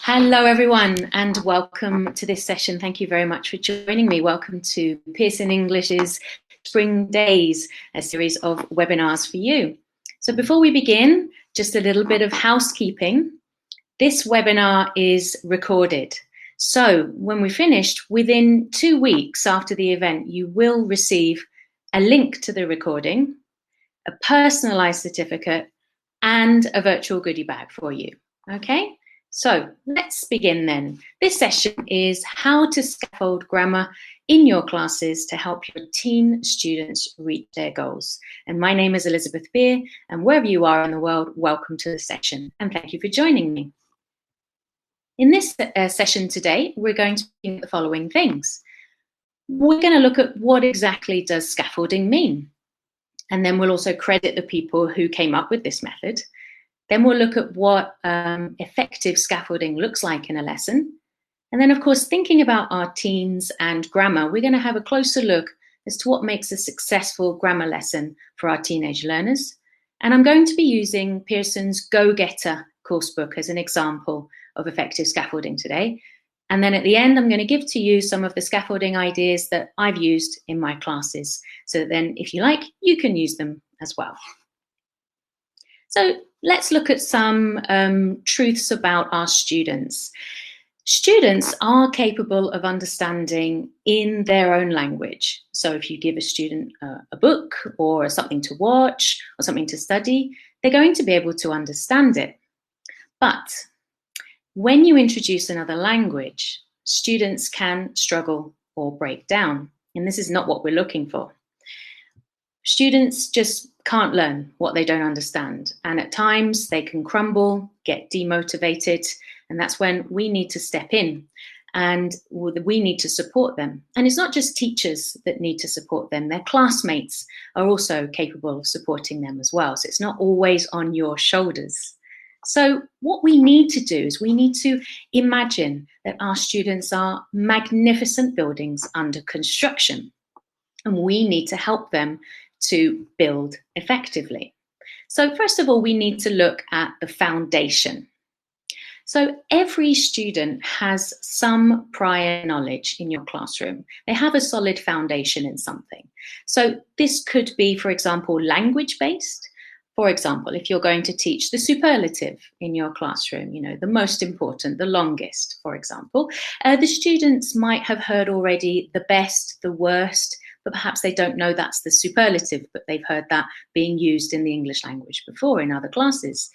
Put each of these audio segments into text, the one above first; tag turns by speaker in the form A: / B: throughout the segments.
A: Hello, everyone, and welcome to this session. Thank you very much for joining me. Welcome to Pearson English's Spring Days, a series of webinars for you. So before we begin, just a little bit of housekeeping. This webinar is recorded. So when we're finished, within 2 weeks after the event, you will receive a link to the recording, a personalized certificate, and a virtual goodie bag for you. Okay? So let's begin then. This session is how to scaffold grammar in your classes to help your teen students reach their goals. And my name is Elizabeth Beer, and wherever you are in the world, welcome to the session, and thank you for joining me. In this session today, we're going to look at the following things. We're going to look at what exactly does scaffolding mean, and then we'll also credit the people who came up with this method. Then we'll look at what effective scaffolding looks like in a lesson. And then, of course, thinking about our teens and grammar, we're going to have a closer look as to what makes a successful grammar lesson for our teenage learners. And I'm going to be using Pearson's Go-Getter coursebook as an example of effective scaffolding today. And then at the end, I'm going to give to you some of the scaffolding ideas that I've used in my classes. So that then, if you like, you can use them as well. So let's look at some truths about our students. Students are capable of understanding in their own language. So if you give a student a book or something to watch or something to study, they're going to be able to understand it. But when you introduce another language, students can struggle or break down. And this is not what we're looking for. Students just can't learn what they don't understand. And at times they can crumble, get demotivated, and that's when we need to step in and we need to support them. And it's not just teachers that need to support them, their classmates are also capable of supporting them as well. So it's not always on your shoulders. So what we need to do is we need to imagine that our students are magnificent buildings under construction, and we need to help them to build effectively. So first of all, we need to look at the foundation. So every student has some prior knowledge in your classroom. They have a solid foundation in something. So this could be, for example, language-based. For example, if you're going to teach the superlative in your classroom, you know, the most important, the longest, for example, the students might have heard already the best, the worst, but perhaps they don't know that's the superlative, but they've heard that being used in the English language before in other classes.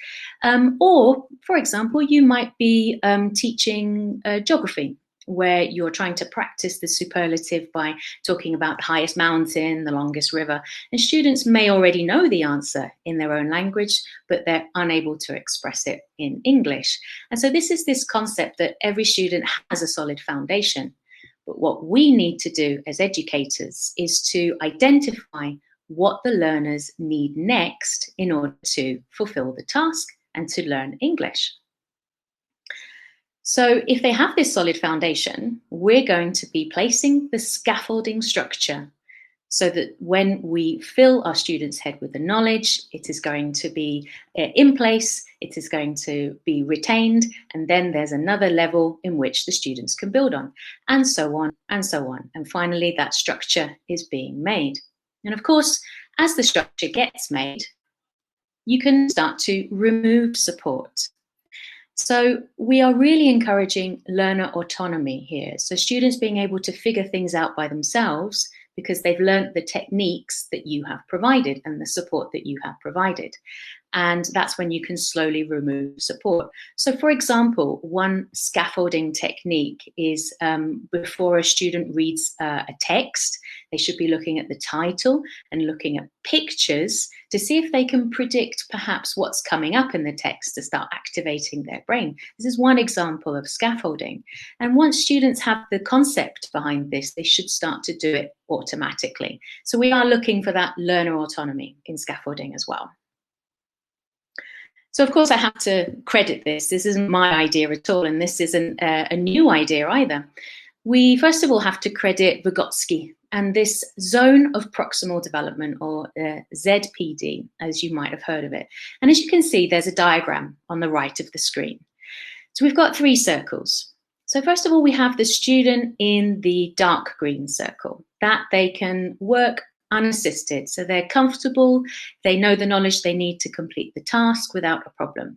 A: Or, for example, you might be teaching geography, where you're trying to practice the superlative by talking about the highest mountain, the longest river. And students may already know the answer in their own language, but they're unable to express it in English. And so this is this concept that every student has a solid foundation. But what we need to do as educators is to identify what the learners need next in order to fulfill the task and to learn English. So if they have this solid foundation, we're going to be placing the scaffolding structure so that when we fill our students' head with the knowledge, it is going to be in place, it is going to be retained, and then there's another level in which the students can build on, and so on, and so on. And finally, that structure is being made. And of course, as the structure gets made, you can start to remove support. So we are really encouraging learner autonomy here. So students being able to figure things out by themselves because they've learned the techniques that you have provided and the support that you have provided. And that's when you can slowly remove support. So for example, one scaffolding technique is before a student reads a text, they should be looking at the title and looking at pictures to see if they can predict perhaps what's coming up in the text to start activating their brain. This is one example of scaffolding. And once students have the concept behind this, they should start to do it automatically. So we are looking for that learner autonomy in scaffolding as well. So of course I have to credit this. This isn't my idea at all, and this isn't a new idea either. We first of all have to credit Vygotsky and this zone of proximal development, or ZPD, as you might have heard of it. And as you can see, there's a diagram on the right of the screen. So we've got 3 circles. So first of all, we have the student in the dark green circle, that they can work unassisted. So they're comfortable, they know the knowledge they need to complete the task without a problem.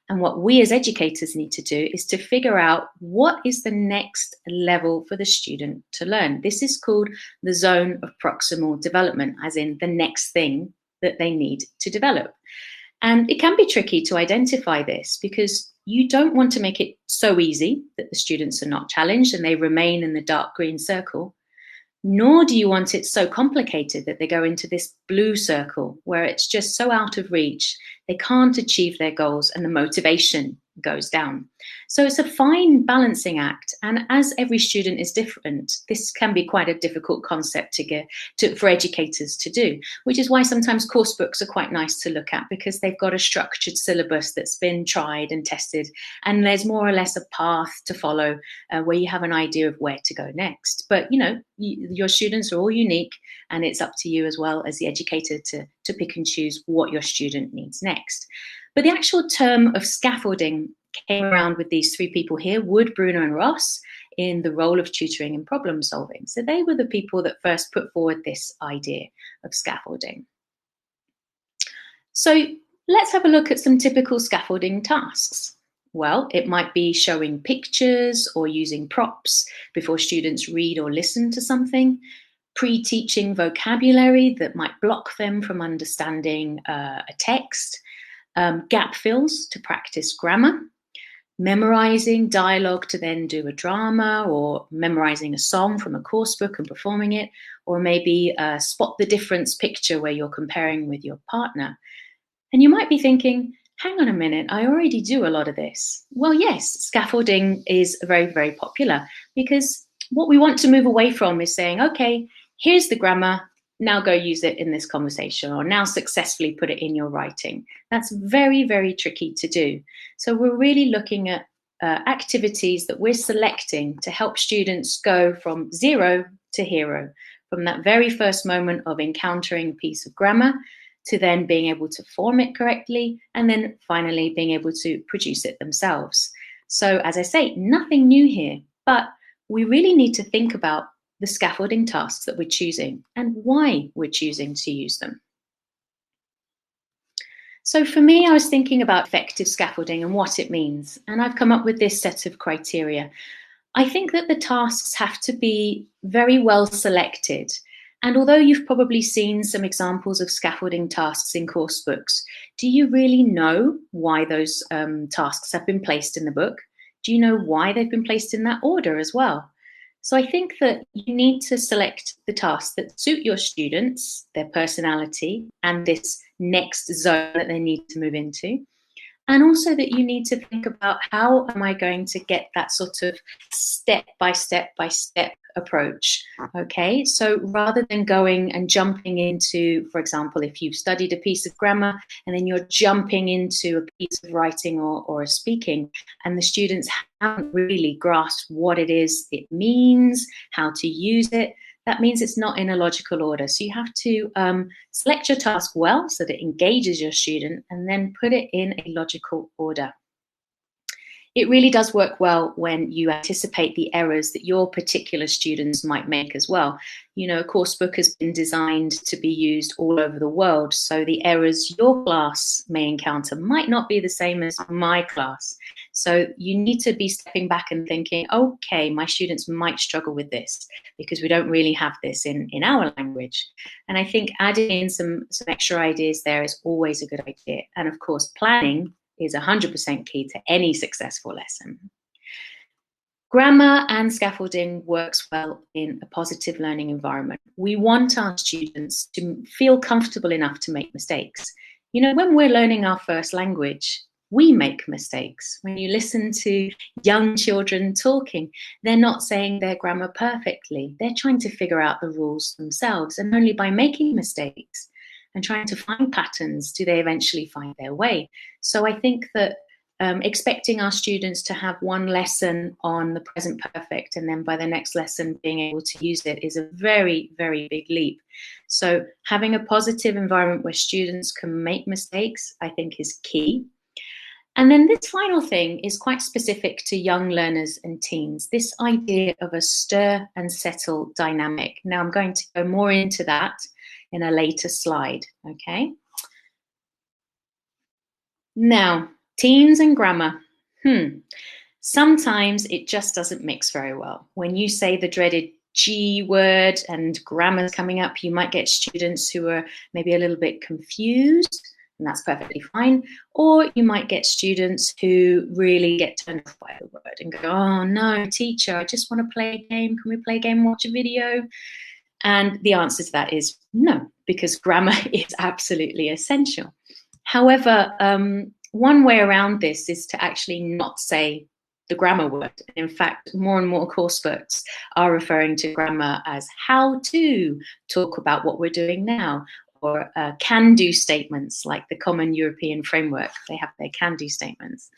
A: And what we as educators need to do is to figure out what is the next level for the student to learn. This is called the zone of proximal development, as in the next thing that they need to develop. And it can be tricky to identify this because you don't want to make it so easy that the students are not challenged and they remain in the dark green circle, nor do you want it so complicated that they go into this blue circle where it's just so out of reach, they can't achieve their goals and the motivation goes down. So it's a fine balancing act. And as every student is different, this can be quite a difficult concept for educators to do, which is why sometimes course books are quite nice to look at because they've got a structured syllabus that's been tried and tested. And there's more or less a path to follow where you have an idea of where to go next. But, your students are all unique and it's up to you as well as the educator to pick and choose what your student needs next. But the actual term of scaffolding came around with these 3 people here, Wood, Bruner, and Ross, in the role of tutoring and problem solving. So they were the people that first put forward this idea of scaffolding. So let's have a look at some typical scaffolding tasks. Well, it might be showing pictures or using props before students read or listen to something, pre-teaching vocabulary that might block them from understanding a text, gap fills to practice grammar, memorizing dialogue to then do a drama, or memorizing a song from a course book and performing it, or maybe spot the difference picture where you're comparing with your partner. And you might be thinking, hang on a minute, I already do a lot of this. Well, yes, scaffolding is very, very popular because what we want to move away from is saying, okay, here's the grammar, now go use it in this conversation, or now successfully put it in your writing. That's very, very tricky to do. So we're really looking at activities that we're selecting to help students go from 0 to hero, from that very first moment of encountering a piece of grammar to then being able to form it correctly, and then finally being able to produce it themselves. So as I say, nothing new here, but we really need to think about the scaffolding tasks that we're choosing and why we're choosing to use them. So for me, I was thinking about effective scaffolding and what it means, and I've come up with this set of criteria. I think that the tasks have to be very well selected. And although you've probably seen some examples of scaffolding tasks in course books, do you really know why those tasks have been placed in the book? Do you know why they've been placed in that order as well? So I think that you need to select the tasks that suit your students, their personality, and this next zone that they need to move into. And also that you need to think about how am I going to get that sort of step by step approach, okay? So rather than going and jumping into, for example, if you've studied a piece of grammar and then you're jumping into a piece of writing or a speaking, and the students haven't really grasped what it is it means, how to use it, that means it's not in a logical order. So you have to select your task well so that it engages your student and then put it in a logical order. It really does work well when you anticipate the errors that your particular students might make as well. You know, a course book has been designed to be used all over the world, so the errors your class may encounter might not be the same as my class. So you need to be stepping back and thinking, okay, my students might struggle with this because we don't really have this in our language. And I think adding in some extra ideas there is always a good idea. And of course, planning is 100% key to any successful lesson. Grammar and scaffolding works well in a positive learning environment. We want our students to feel comfortable enough to make mistakes. You know, when we're learning our first language, we make mistakes. When you listen to young children talking, they're not saying their grammar perfectly. They're trying to figure out the rules themselves, and only by making mistakes and trying to find patterns do they eventually find their way. So I think that expecting our students to have one lesson on the present perfect and then by the next lesson being able to use it is a very, very big leap. So having a positive environment where students can make mistakes, I think, is key. And then this final thing is quite specific to young learners and teens, this idea of a stir and settle dynamic. Now, I'm going to go more into that in a later slide, okay? Now, teens and grammar. Sometimes it just doesn't mix very well. When you say the dreaded G word and grammar's coming up, you might get students who are maybe a little bit confused, and that's perfectly fine. Or you might get students who really get turned off by the word and go, oh no, teacher, I just want to play a game. Can we play a game, watch a video? And the answer to that is no, because grammar is absolutely essential. However, one way around this is to actually not say the grammar word. In fact, more and more coursebooks are referring to grammar as how to talk about what we're doing now, or can-do statements like the Common European Framework. They have their can-do statements.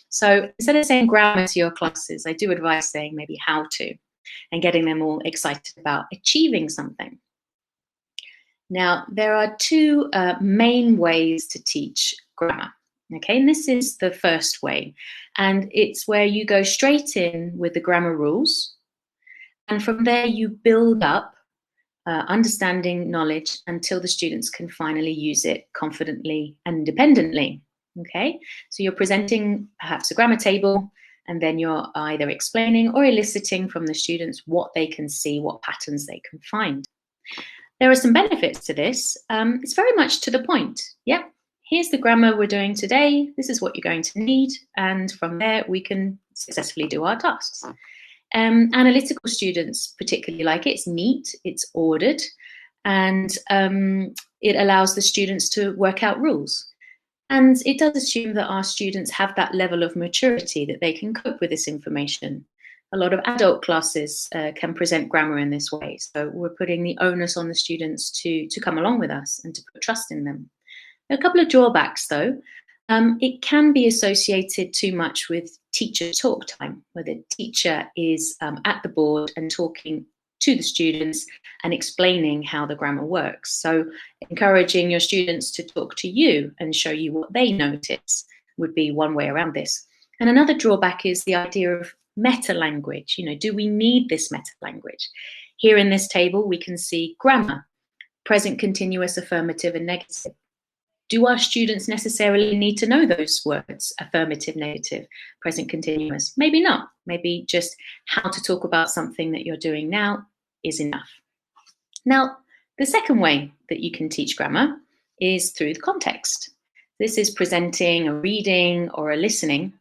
A: So instead of saying grammar to your classes, I do advise saying maybe how to, and getting them all excited about achieving something. Now, there are two main ways to teach grammar. Okay, and this is the first way, and it's where you go straight in with the grammar rules, and from there you build up understanding, knowledge, until the students can finally use it confidently and independently. Okay, so you're presenting perhaps a grammar table, and then you're either explaining or eliciting from the students what they can see, what patterns they can find. There are some benefits to this. It's very much to the point. Yep, here's the grammar we're doing today. This is what you're going to need. And from there, we can successfully do our tasks. Analytical students particularly like it. It's neat, it's ordered, and it allows the students to work out rules. And it does assume that our students have that level of maturity that they can cope with this information. A lot of adult classes can present grammar in this way. So we're putting the onus on the students to come along with us and to put trust in them. A couple of drawbacks though. It can be associated too much with teacher talk time, where the teacher is at the board and talking to the students and explaining how the grammar works. So encouraging your students to talk to you and show you what they notice would be one way around this. And another drawback is the idea of meta language. You know, do we need this meta language? Here in this table, we can see grammar, present continuous, affirmative, and negative. Do our students necessarily need to know those words, affirmative, negative, present continuous? Maybe not. Maybe just how to talk about something that you're doing now is enough. Now, the second way that you can teach grammar is through the context. This is presenting a reading or a listening,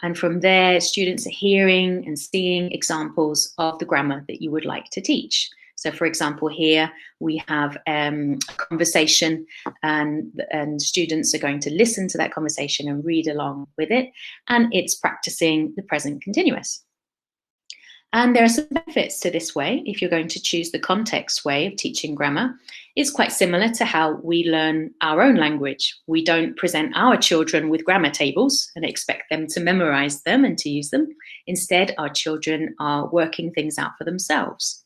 A: and from there, students are hearing and seeing examples of the grammar that you would like to teach. So for example, here we have a conversation, and students are going to listen to that conversation and read along with it, and it's practicing the present continuous. And there are some benefits to this way. If you're going to choose the context way of teaching grammar, it's quite similar to how we learn our own language. We don't present our children with grammar tables and expect them to memorize them and to use them. Instead, our children are working things out for themselves.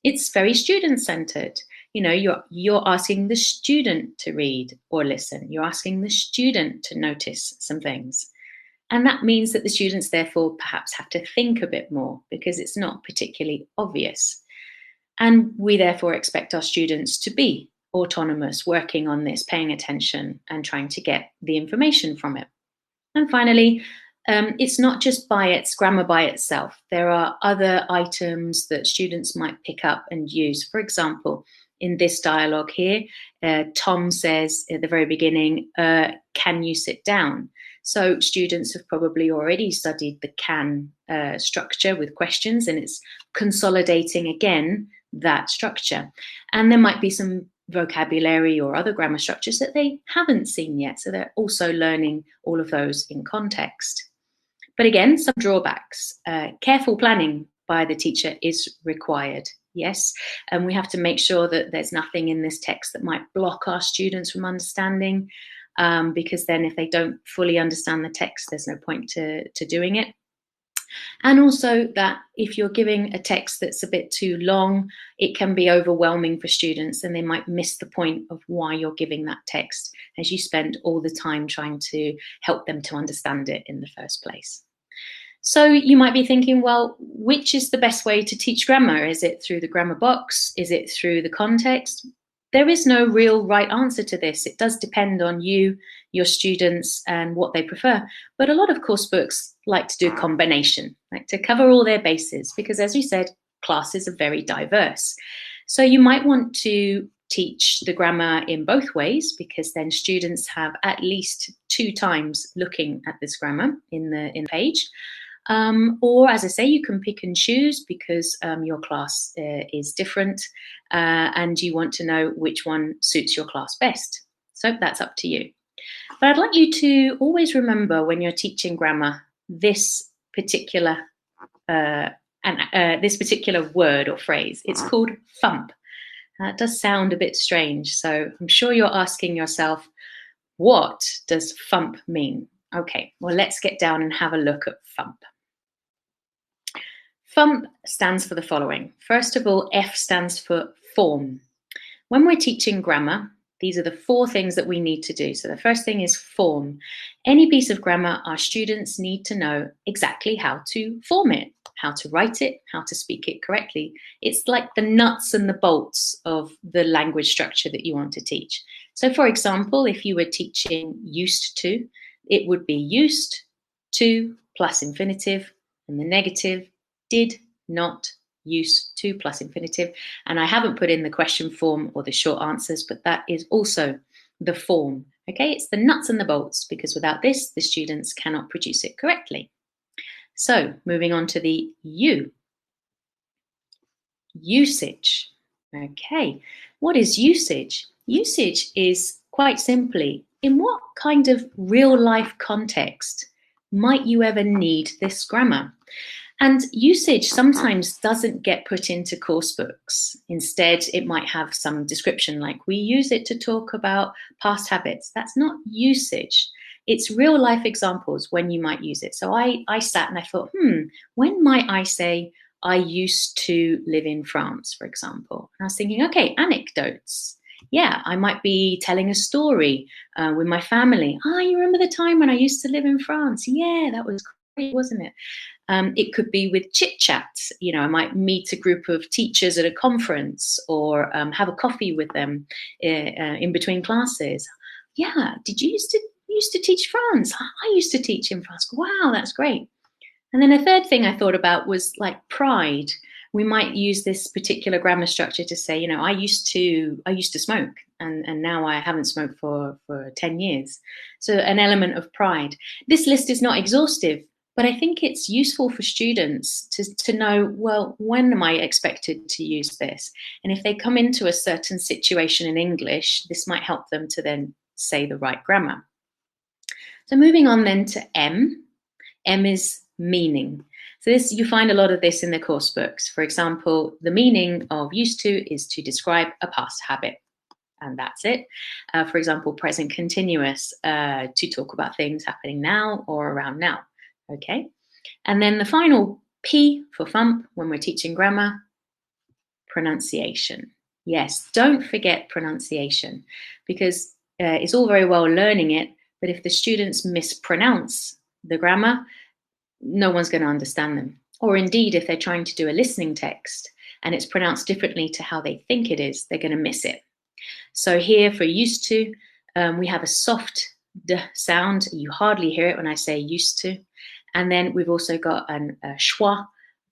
A: It's very student-centered. You know, you're asking the student to read or listen. You're asking the student to notice some things. And that means that the students therefore perhaps have to think a bit more because it's not particularly obvious. And we therefore expect our students to be autonomous, working on this, paying attention and trying to get the information from it. And finally, it's not just grammar by itself. There are other items that students might pick up and use. For example, in this dialogue here, Tom says at the very beginning, can you sit down? So students have probably already studied the can structure with questions, and it's consolidating again that structure. And there might be some vocabulary or other grammar structures that they haven't seen yet. So they're also learning all of those in context. But again, some drawbacks. Careful planning by the teacher is required. Yes, and we have to make sure that there's nothing in this text that might block our students from understanding, because then if they don't fully understand the text, there's no point to doing it. And also that if you're giving a text that's a bit too long, it can be overwhelming for students and they might miss the point of why you're giving that text, as you spend all the time trying to help them to understand it in the first place. So you might be thinking, well, which is the best way to teach grammar? Is it through the grammar box? Is it through the context? There is no real right answer to this. It does depend on you, your students, and what they prefer. But a lot of course books like to do a combination, like to cover all their bases, because as we said, classes are very diverse. So you might want to teach the grammar in both ways, because then students have at least 2 times looking at this grammar in the page. Or, as I say, you can pick and choose because your class is different and you want to know which one suits your class best. So that's up to you. But I'd like you to always remember when you're teaching grammar this particular this particular word or phrase. It's called thump. It does sound a bit strange, so I'm sure you're asking yourself, what does thump mean? Okay, well, let's get down and have a look at thump. Thump stands for the following. First of all, F stands for form. When we're teaching grammar, these are the 4 things that we need to do. So the first thing is form. Any piece of grammar, our students need to know exactly how to form it, how to write it, how to speak it correctly. It's like the nuts and the bolts of the language structure that you want to teach. So for example, if you were teaching used to, it would be used to plus infinitive, and the negative did not, used to plus infinitive. And I haven't put in the question form or the short answers, but that is also the form. Okay, it's the nuts and the bolts, because without this, the students cannot produce it correctly. So moving on to the U. Usage. Okay, what is usage? Usage is quite simply, in what kind of real life context might you ever need this grammar? And usage sometimes doesn't get put into course books. Instead, it might have some description like, we use it to talk about past habits. That's not usage. It's real life examples when you might use it. So I sat and I thought, when might I say, I used to live in France, for example? And I was thinking, okay, anecdotes. Yeah, I might be telling a story with my family. You remember the time when I used to live in France? Yeah, that was great, wasn't it? It could be with chit chats. You know, I might meet a group of teachers at a conference or have a coffee with them in between classes. Yeah, did you used to teach France? I used to teach in France. Wow, that's great. And then a third thing I thought about was like pride. We might use this particular grammar structure to say, you know, I used to smoke and now I haven't smoked for 10 years. So an element of pride. This list is not exhaustive, but I think it's useful for students to know, well, when am I expected to use this? And if they come into a certain situation in English, this might help them to then say the right grammar. So moving on then to M. M is meaning. So this, you find a lot of this in the course books. For example, the meaning of used to is to describe a past habit. And that's it. For example, present continuous, to talk about things happening now or around now. Okay. And then the final P for thump when we're teaching grammar, pronunciation. Yes, don't forget pronunciation, because it's all very well learning it, but if the students mispronounce the grammar, no one's going to understand them. Or indeed, if they're trying to do a listening text and it's pronounced differently to how they think it is, they're going to miss it. So here for used to, we have a soft D sound. You hardly hear it when I say used to. And then we've also got a schwa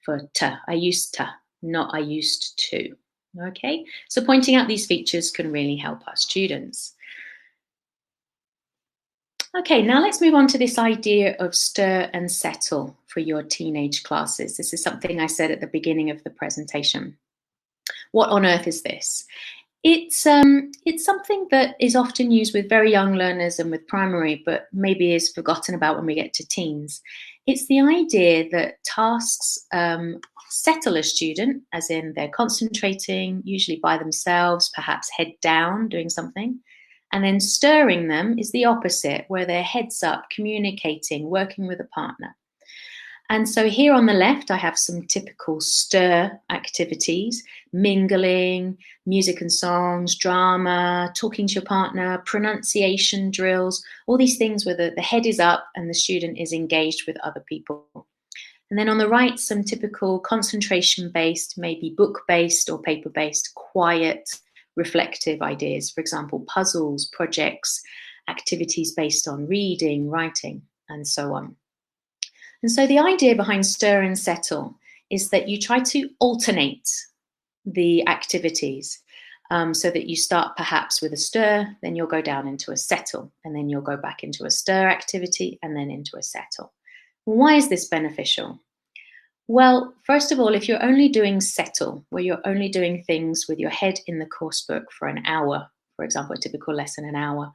A: for T. I used to, not I used to. Okay, so pointing out these features can really help our students. Okay, now let's move on to this idea of stir and settle for your teenage classes. This is something I said at the beginning of the presentation. What on earth is this? It's something that is often used with very young learners and with primary, but maybe is forgotten about when we get to teens. It's the idea that tasks settle a student, as in they're concentrating, usually by themselves, perhaps head down, doing something. And then stirring them is the opposite, where they're heads up, communicating, working with a partner. And so here on the left, I have some typical stir activities: mingling, music and songs, drama, talking to your partner, pronunciation drills, all these things where the head is up and the student is engaged with other people. And then on the right, some typical concentration-based, maybe book-based or paper-based, quiet, reflective ideas. For example, puzzles, projects, activities based on reading, writing, and so on. And so the idea behind stir and settle is that you try to alternate the activities, so that you start perhaps with a stir, then you'll go down into a settle, and then you'll go back into a stir activity, and then into a settle. Why is this beneficial? Well, first of all, if you're only doing settle, where you're only doing things with your head in the course book for an hour, for example, a typical lesson an hour,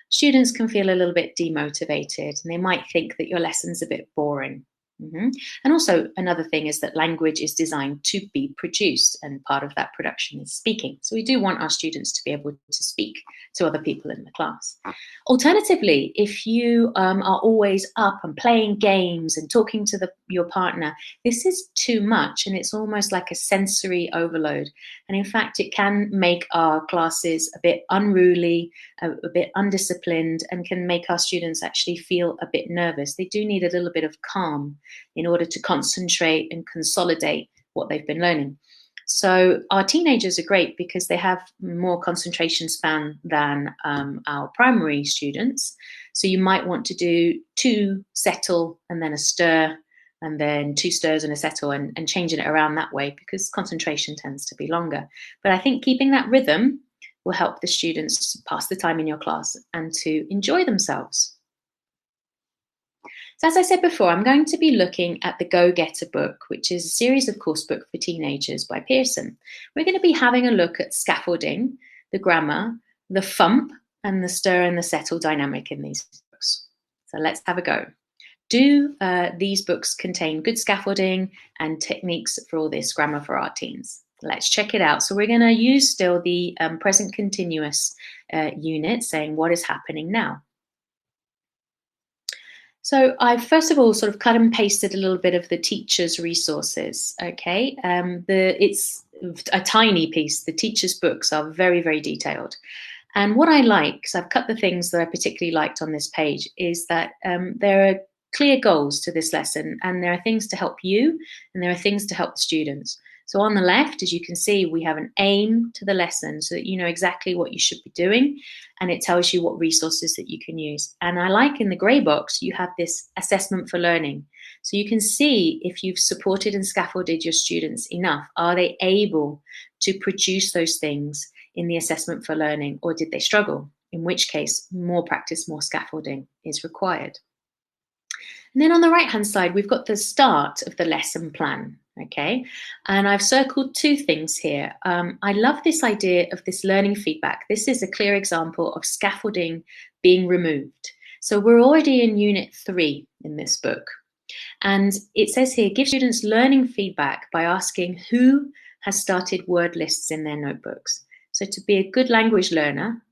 A: students can feel a little bit demotivated and they might think that your lesson's a bit boring. And also another thing is that language is designed to be produced, and part of that production is speaking. So we do want our students to be able to speak to other people in the class. Alternatively, if you are always up and playing games and talking to your partner, this is too much and it's almost like a sensory overload. And in fact, it can make our classes a bit unruly, a bit undisciplined, and can make our students actually feel a bit nervous. They do need a little bit of calm in order to concentrate and consolidate what they've been learning. So our teenagers are great because they have more concentration span than our primary students. So you might want to do 2 settle and then a stir, and then 2 stirs and a settle, and changing it around that way, because concentration tends to be longer. But I think keeping that rhythm will help the students pass the time in your class and to enjoy themselves. So as I said before, I'm going to be looking at the Go-Getter book, which is a series of course book for teenagers by Pearson. We're going to be having a look at scaffolding, the grammar, the thump, and the stir and the settle dynamic in these books. So let's have a go. Do these books contain good scaffolding and techniques for all this grammar for our teens? Let's check it out. So we're going to use still the present continuous unit, saying what is happening now. So I first of all sort of cut and pasted a little bit of the teacher's resources, okay? It's a tiny piece. The teacher's books are very, very detailed. And what I like, because I've cut the things that I particularly liked on this page, is that there are clear goals to this lesson, and there are things to help you, and there are things to help the students. So on the left, as you can see, we have an aim to the lesson so that you know exactly what you should be doing, and it tells you what resources that you can use. And I like in the grey box, you have this assessment for learning. So you can see if you've supported and scaffolded your students enough. Are they able to produce those things in the assessment for learning, or did they struggle? In which case, more practice, more scaffolding is required. And then on the right-hand side, we've got the start of the lesson plan, okay? And I've circled 2 things here. I love this idea of this learning feedback. This is a clear example of scaffolding being removed. So we're already in Unit 3 in this book. And it says here, give students learning feedback by asking who has started word lists in their notebooks. So to be a good language learner,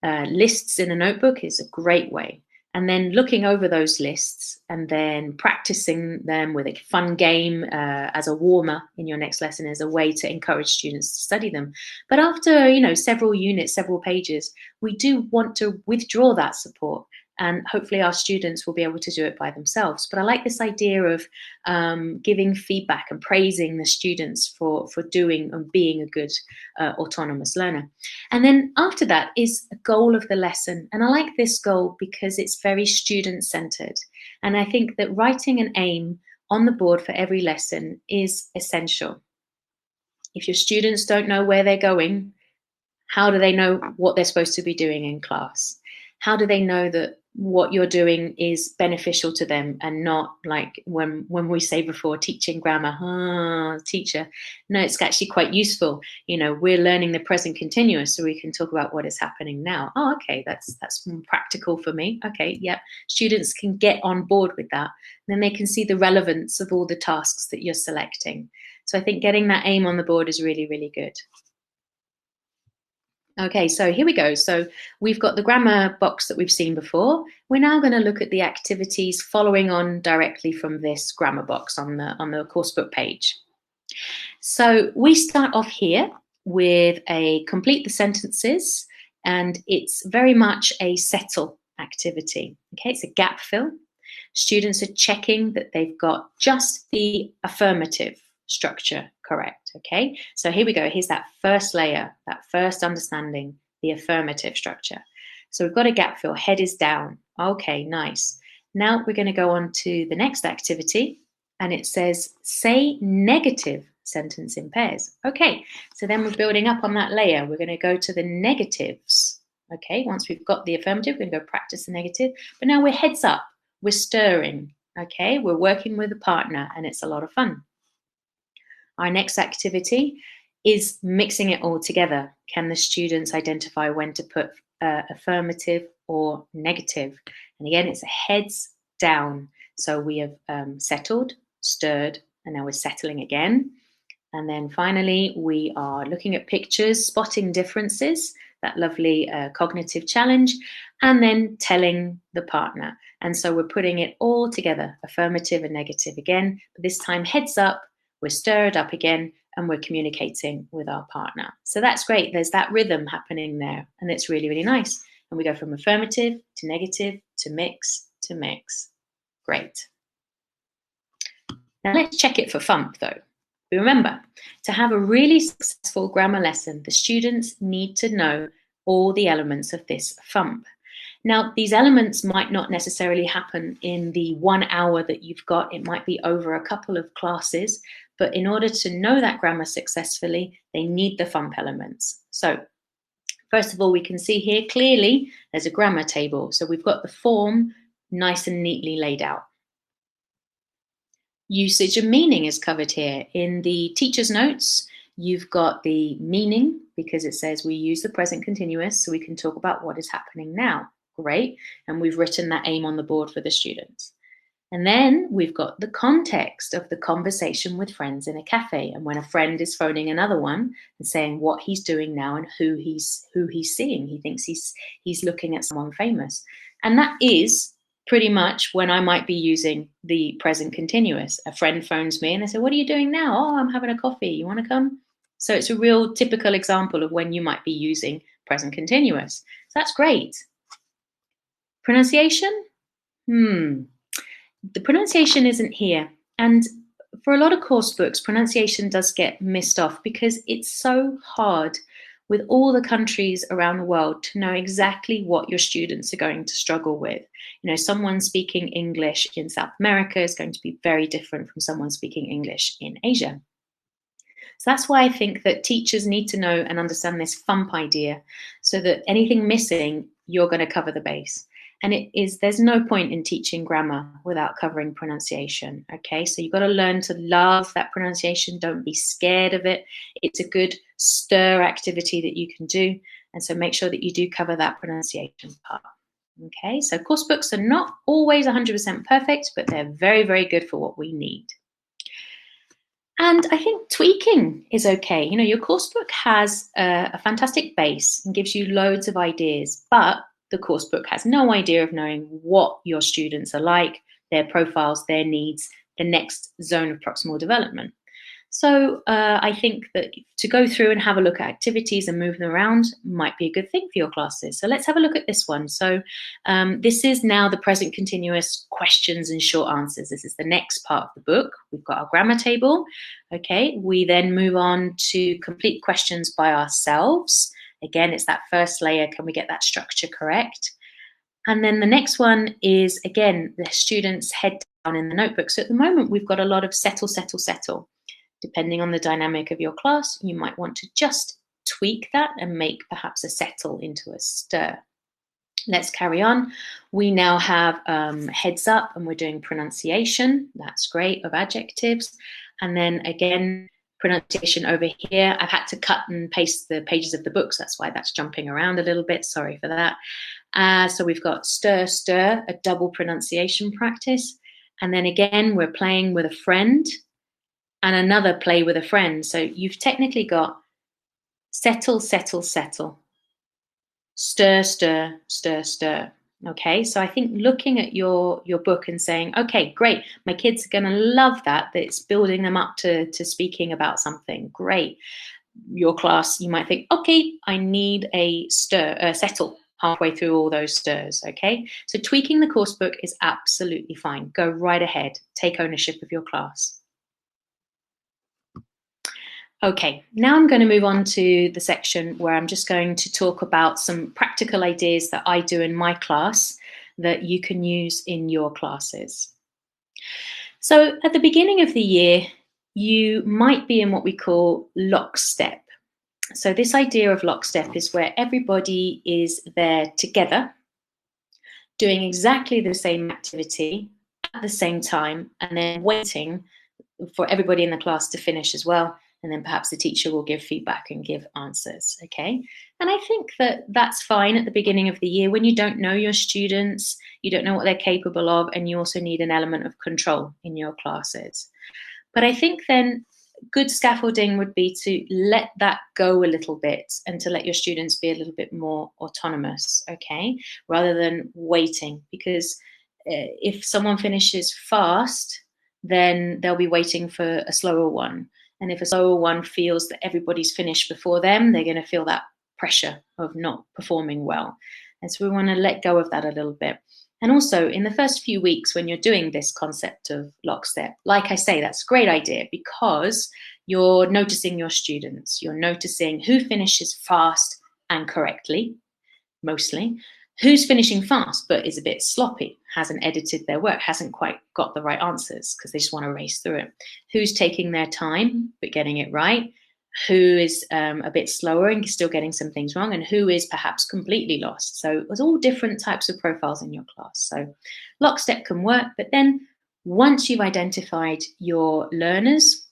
A: lists in a notebook is a great way. And then looking over those lists and then practicing them with a fun game as a warmer in your next lesson is a way to encourage students to study them. But after, several units, several pages, we do want to withdraw that support, and hopefully our students will be able to do it by themselves. But I like this idea of giving feedback and praising the students for doing and being a good autonomous learner. And then after that is a goal of the lesson. And I like this goal because it's very student-centered. And I think that writing an aim on the board for every lesson is essential. If your students don't know where they're going, how do they know what they're supposed to be doing in class? How do they know that what you're doing is beneficial to them, and not like when we say before teaching grammar, teacher, no, it's actually quite useful. We're learning the present continuous, so we can talk about what is happening now. Oh, okay, that's practical for me. Okay, yep. Students can get on board with that. And then they can see the relevance of all the tasks that you're selecting. So I think getting that aim on the board is really, really good. Okay, so here we go. So we've got the grammar box that we've seen before. We're now going to look at the activities following on directly from this grammar box on the coursebook page. So we start off here with a complete the sentences, and it's very much a settle activity. Okay, it's a gap fill. Students are checking that they've got just the affirmative structure correct. Okay, so here we go. Here's that first layer, that first understanding, the affirmative structure. So we've got a gap fill, head is down. Okay, nice. Now we're going to go on to the next activity, and it says say negative sentence in pairs. Okay, so then we're building up on that layer. We're going to go to the negatives. Okay, once we've got the affirmative, we're going to go practice the negative. But now we're heads up, we're stirring. Okay, we're working with a partner, and it's a lot of fun. Our next activity is mixing it all together. Can the students identify when to put affirmative or negative? And again, it's a heads down. So we have settled, stirred, and now we're settling again. And then finally, we are looking at pictures, spotting differences, that lovely cognitive challenge, and then telling the partner. And so we're putting it all together, affirmative and negative again, but this time heads up, we're stirred up again, and we're communicating with our partner. So that's great. There's that rhythm happening there, and it's really, really nice. And we go from affirmative to negative to mix to mix. Great. Now let's check it for FUMP though. Remember, to have a really successful grammar lesson, the students need to know all the elements of this FUMP. Now, these elements might not necessarily happen in the 1 hour that you've got. It might be over a couple of classes, but in order to know that grammar successfully, they need the FUMP elements. So, first of all, we can see here clearly there's a grammar table. So we've got the form nice and neatly laid out. Usage and meaning is covered here. In the teacher's notes, you've got the meaning because it says we use the present continuous so we can talk about what is happening now. Great. And we've written that aim on the board for the students. And then we've got the context of the conversation with friends in a cafe. And when a friend is phoning another one and saying what he's doing now and who he's seeing, he thinks he's looking at someone famous. And that is pretty much when I might be using the present continuous. A friend phones me and they say, what are you doing now? Oh, I'm having a coffee. You want to come? So it's a real typical example of when you might be using present continuous. So that's great. Pronunciation? The pronunciation isn't here. And for a lot of course books, pronunciation does get missed off because it's so hard with all the countries around the world to know exactly what your students are going to struggle with. You know, someone speaking English in South America is going to be very different from someone speaking English in Asia. So that's why I think that teachers need to know and understand this FUMP idea so that anything missing, you're going to cover the base. And there's no point in teaching grammar without covering pronunciation, okay? So you've got to learn to love that pronunciation. Don't be scared of it. It's a good stir activity that you can do. And so make sure that you do cover that pronunciation part, okay? So course books are not always 100% perfect, but they're very, very good for what we need. And I think tweaking is okay. You know, your course book has a fantastic base and gives you loads of ideas, but the course book has no idea of knowing what your students are like, their profiles, their needs, the next zone of proximal development. So I think that to go through and have a look at activities and move them around might be a good thing for your classes. So let's have a look at this one. So this is now the present continuous questions and short answers. This is the next part of the book. We've got our grammar table. Okay, we then move on to complete questions by ourselves. Again, it's that first layer. Can we get that structure correct? And then the next one is, again, the students head down in the notebook. So at the moment, we've got a lot of settle, settle, settle. Depending on the dynamic of your class, you might want to just tweak that and make perhaps a settle into a stir. Let's carry on. We now have heads up and we're doing pronunciation. That's great, of adjectives. And then again, pronunciation over here. I've had to cut and paste the pages of the books. That's why that's jumping around a little bit. Sorry for that. So we've got stir, stir, a double pronunciation practice. And then again, we're playing with a friend and another play with a friend. So you've technically got settle, settle, settle. stir, stir, stir, stir. Okay, so I think looking at your book and saying, okay, great, my kids are going to love that. That it's building them up to speaking about something. Great. Your class, you might think, okay, I need a settle halfway through all those stirs. Okay, so tweaking the course book is absolutely fine. Go right ahead. Take ownership of your class. Okay, now I'm going to move on to the section where I'm just going to talk about some practical ideas that I do in my class that you can use in your classes. So at the beginning of the year, you might be in what we call lockstep. So this idea of lockstep is where everybody is there together, doing exactly the same activity at the same time, and then waiting for everybody in the class to finish as well. And then perhaps the teacher will give feedback and give answers, okay? And I think that that's fine at the beginning of the year when you don't know your students, you don't know what they're capable of, and you also need an element of control in your classes. But I think then good scaffolding would be to let that go a little bit and to let your students be a little bit more autonomous, okay? Rather than waiting, because if someone finishes fast, then they'll be waiting for a slower one. And if a slower one feels that everybody's finished before them, they're going to feel that pressure of not performing well. And so we want to let go of that a little bit. And also in the first few weeks when you're doing this concept of lockstep, like I say, that's a great idea because you're noticing your students. You're noticing who finishes fast and correctly, mostly, who's finishing fast but is a bit sloppy, hasn't edited their work, hasn't quite got the right answers because they just want to race through it, who's taking their time but getting it right, who is a bit slower and still getting some things wrong, and who is perhaps completely lost. So there's all different types of profiles in your class. So lockstep can work, but then once you've identified your learners,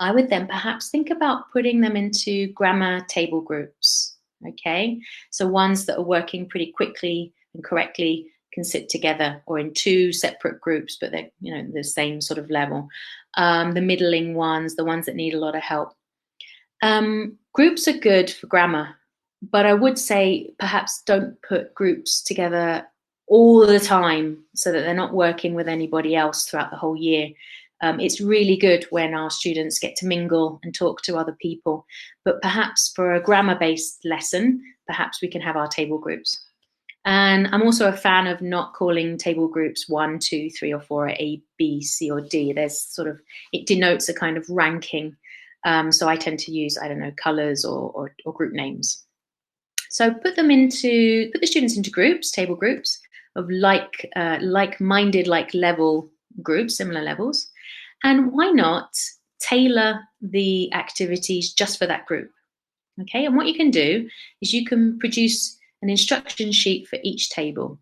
A: I would then perhaps think about putting them into grammar table groups. Okay, so ones that are working pretty quickly and correctly can sit together, or in two separate groups, but they're the same sort of level. The middling ones, the ones that need a lot of help. Groups are good for grammar, but I would say perhaps don't put groups together all the time so that they're not working with anybody else throughout the whole year. It's really good when our students get to mingle and talk to other people, but perhaps for a grammar-based lesson, perhaps we can have our table groups. And I'm also a fan of not calling table groups 1, 2, 3, or 4, A, B, C, or D. There's it denotes a kind of ranking. So I tend to use, colors or group names. So put the students into groups, table groups of like-minded, like-level groups, similar levels. And why not tailor the activities just for that group? Okay, and what you can do is you can produce an instruction sheet for each table,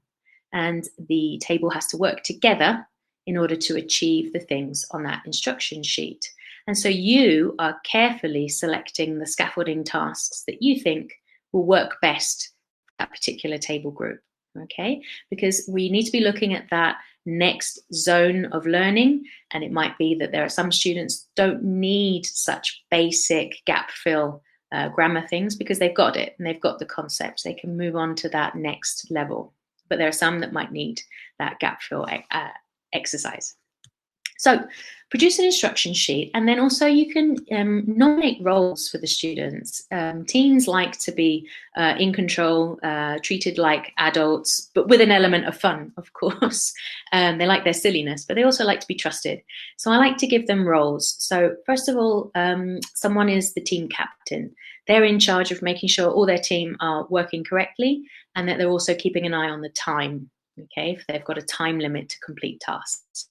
A: and the table has to work together in order to achieve the things on that instruction sheet. And so you are carefully selecting the scaffolding tasks that you think will work best for that particular table group. Okay, because we need to be looking at that next zone of learning, and it might be that there are some students don't need such basic gap fill grammar things because they've got it and they've got the concepts. They can move on to that next level, but there are some that might need that gap fill exercise. So produce an instruction sheet, and then also you can nominate roles for the students. Teens like to be in control, treated like adults, but with an element of fun, of course. They like their silliness, but they also like to be trusted. So I like to give them roles. So first of all, someone is the team captain. They're in charge of making sure all their team are working correctly and that they're also keeping an eye on the time, okay, if they've got a time limit to complete tasks.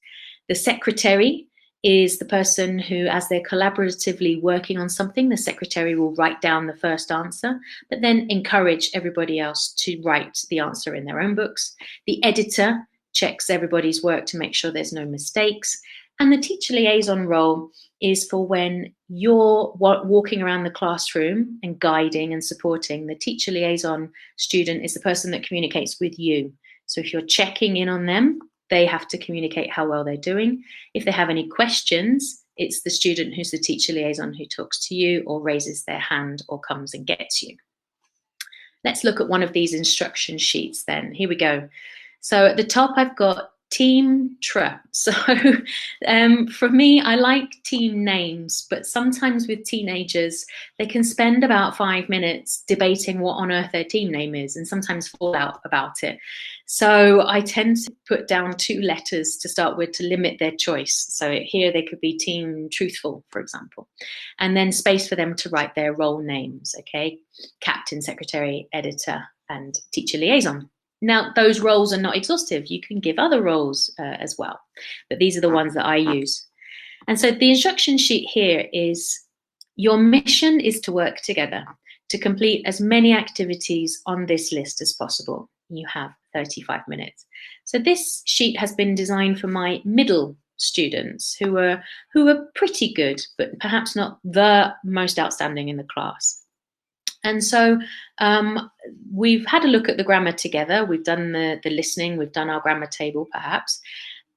A: The secretary is the person who, as they're collaboratively working on something, the secretary will write down the first answer, but then encourage everybody else to write the answer in their own books. The editor checks everybody's work to make sure there's no mistakes. And the teacher liaison role is for when you're walking around the classroom and guiding and supporting. The teacher liaison student is the person that communicates with you. So if you're checking in on them, they have to communicate how well they're doing. If they have any questions, it's the student who's the teacher liaison who talks to you or raises their hand or comes and gets you. Let's look at one of these instruction sheets then. Here we go. So at the top, I've got team tra. So for me, I like team names, but sometimes with teenagers, they can spend about 5 minutes debating what on earth their team name is and sometimes fall out about it. So I tend to put down 2 letters to start with to limit their choice. So here they could be team truthful, for example, and then space for them to write their role names, okay? Captain, secretary, editor, and teacher liaison. Now, those roles are not exhaustive. You can give other roles as well, but these are the ones that I use. And so the instruction sheet here is your mission is to work together to complete as many activities on this list as possible. You have 35 minutes. So this sheet has been designed for my middle students who are pretty good, but perhaps not the most outstanding in the class. And so we've had a look at the grammar together. We've done the listening. We've done our grammar table, perhaps.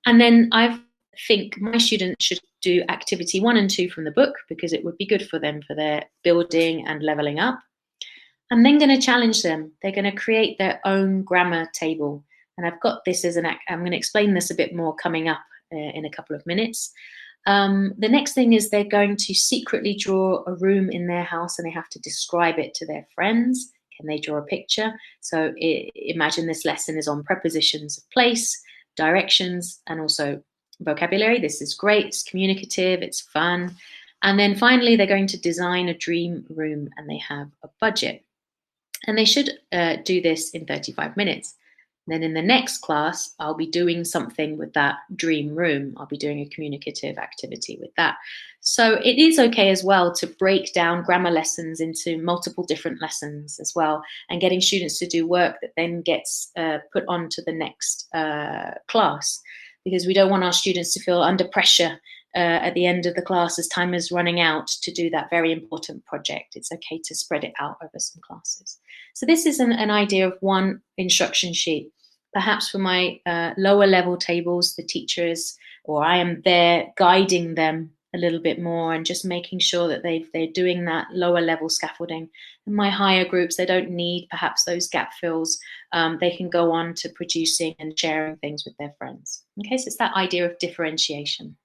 A: And then I think my students should do activity 1 and 2 from the book because it would be good for them for their building and leveling up. I'm then going to challenge them. They're going to create their own grammar table. And I've got this as I'm going to explain this a bit more coming up in a couple of minutes. The next thing is they're going to secretly draw a room in their house and they have to describe it to their friends. Can they draw a picture? So imagine this lesson is on prepositions of place, directions, and also vocabulary. This is great. It's communicative. It's fun. And then finally, they're going to design a dream room and they have a budget. And they should do this in 35 minutes. Then in the next class, I'll be doing something with that dream room. I'll be doing a communicative activity with that. So it is okay as well to break down grammar lessons into multiple different lessons as well, and getting students to do work that then gets put onto the next class, because we don't want our students to feel under pressure at the end of the class as time is running out to do that very important project. It's okay to spread it out over some classes. So this is an idea of one instruction sheet. Perhaps for my lower level tables, the teacher is, or I am there guiding them a little bit more and just making sure that they're doing that lower level scaffolding. In my higher groups, they don't need perhaps those gap fills. They can go on to producing and sharing things with their friends. Okay, so it's that idea of differentiation.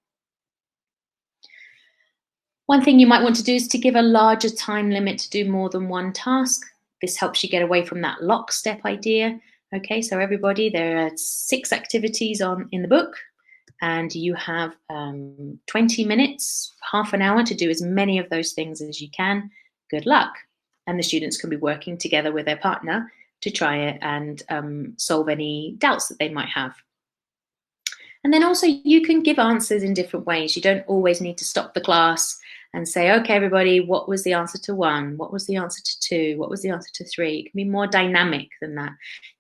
A: One thing you might want to do is to give a larger time limit to do more than one task. This helps you get away from that lockstep idea. Okay, so everybody, there are 6 activities in the book, and you have 20 minutes, half an hour to do as many of those things as you can. Good luck. And the students can be working together with their partner to try it and solve any doubts that they might have. And then also you can give answers in different ways. You don't always need to stop the class and say, okay, everybody, what was the answer to 1? What was the answer to 2? What was the answer to 3? It can be more dynamic than that.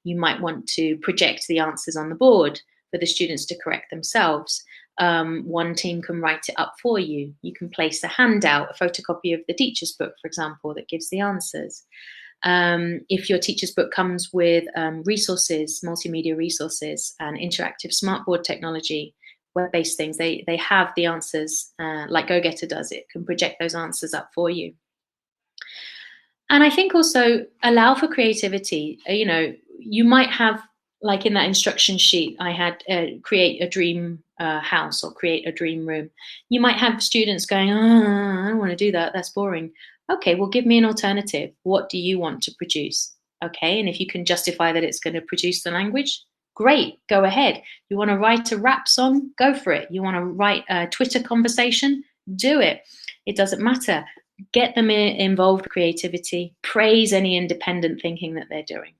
A: You might want to project the answers on the board for the students to correct themselves. One team can write it up for you. You can place a handout, a photocopy of the teacher's book, for example, that gives the answers. If your teacher's book comes with resources, multimedia resources, and interactive smartboard technology, web-based things, they have the answers like GoGetter does. It can project those answers up for you. And I think also allow for creativity. You might have, like in that instruction sheet, I had create a dream house or create a dream room. You might have students going, I don't want to do that. That's boring. Okay, well, give me an alternative. What do you want to produce? Okay, and if you can justify that it's going to produce the language, great, go ahead. You want to write a rap song? Go for it. You want to write a Twitter conversation? Do it. It doesn't matter. Get them involved with creativity. Praise any independent thinking that they're doing.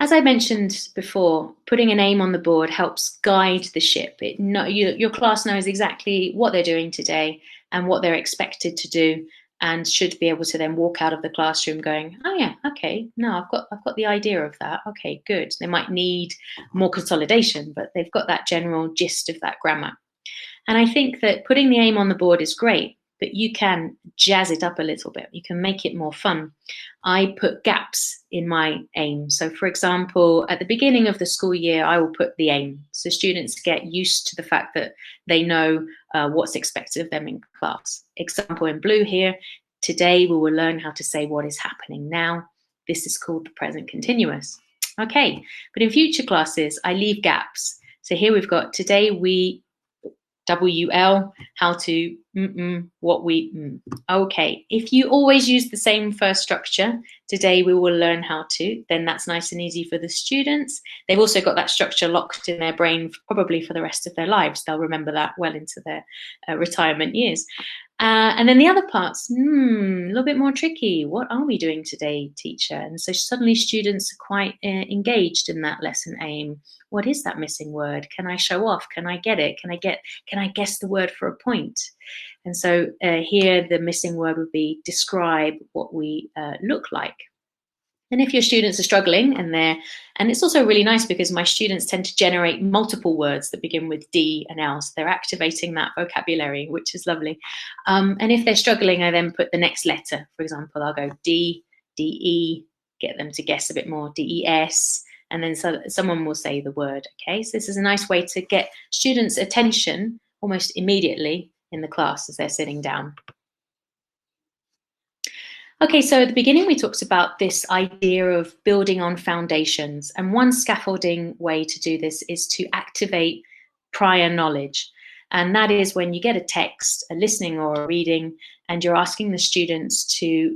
A: As I mentioned before, putting a name on the board helps guide the ship. Your class knows exactly what they're doing today and what they're expected to do, and should be able to then walk out of the classroom going, oh yeah, okay, no, I've got the idea of that. Okay, good. They might need more consolidation, but they've got that general gist of that grammar. And I think that putting the aim on the board is great, but you can jazz it up a little bit. You can make it more fun. I put gaps in my aim. So for example, at the beginning of the school year, I will put the aim. So students get used to the fact that they know what's expected of them in class. Example in blue here, Today we will learn how to say what is happening now. This is called the present continuous. Okay, but in future classes, I leave gaps. So here we've got today we WL, how to what we Okay, if you always use the same first structure, today we will learn how to, then that's nice and easy for the students. They've also got that structure locked in their brain probably for the rest of their lives. They'll remember that well into their retirement years. And then the other parts, a little bit more tricky. What are we doing today, teacher? And so suddenly students are quite engaged in that lesson aim. What is that missing word? Can I show off? Can I get it? Can I guess the word for a point? And so here the missing word would be describe what we look like. And if your students are struggling and it's also really nice because my students tend to generate multiple words that begin with D and L. So they're activating that vocabulary, which is lovely. And if they're struggling, I then put the next letter. For example, I'll go D, D-E, get them to guess a bit more, D-E-S, and then someone will say the word, okay? So this is a nice way to get students' attention almost immediately in the class as they're sitting down. Okay, so at the beginning we talked about this idea of building on foundations, and one scaffolding way to do this is to activate prior knowledge. And that is when you get a text, a listening or a reading, and you're asking the students to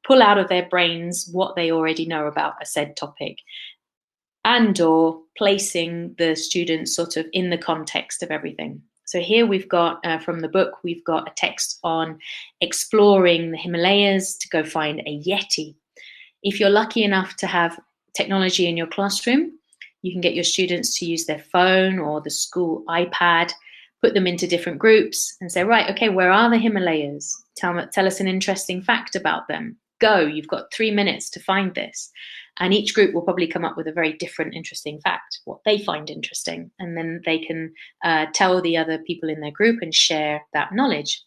A: pull out of their brains what they already know about a said topic, and or placing the students sort of in the context of everything. So here we've got, from the book, we've got a text on exploring the Himalayas to go find a Yeti. If you're lucky enough to have technology in your classroom, you can get your students to use their phone or the school iPad, put them into different groups and say, right, okay, where are the Himalayas? Tell us an interesting fact about them. Go, you've got 3 minutes to find this. And each group will probably come up with a very different, interesting fact, what they find interesting. And then they can tell the other people in their group and share that knowledge.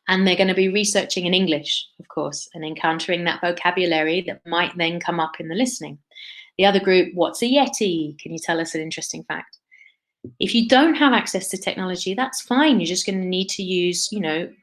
A: And they're going to be researching in English, of course, and encountering that vocabulary that might then come up in the listening. The other group, what's a Yeti? Can you tell us an interesting fact? If you don't have access to technology, that's fine. You're just going to need to use,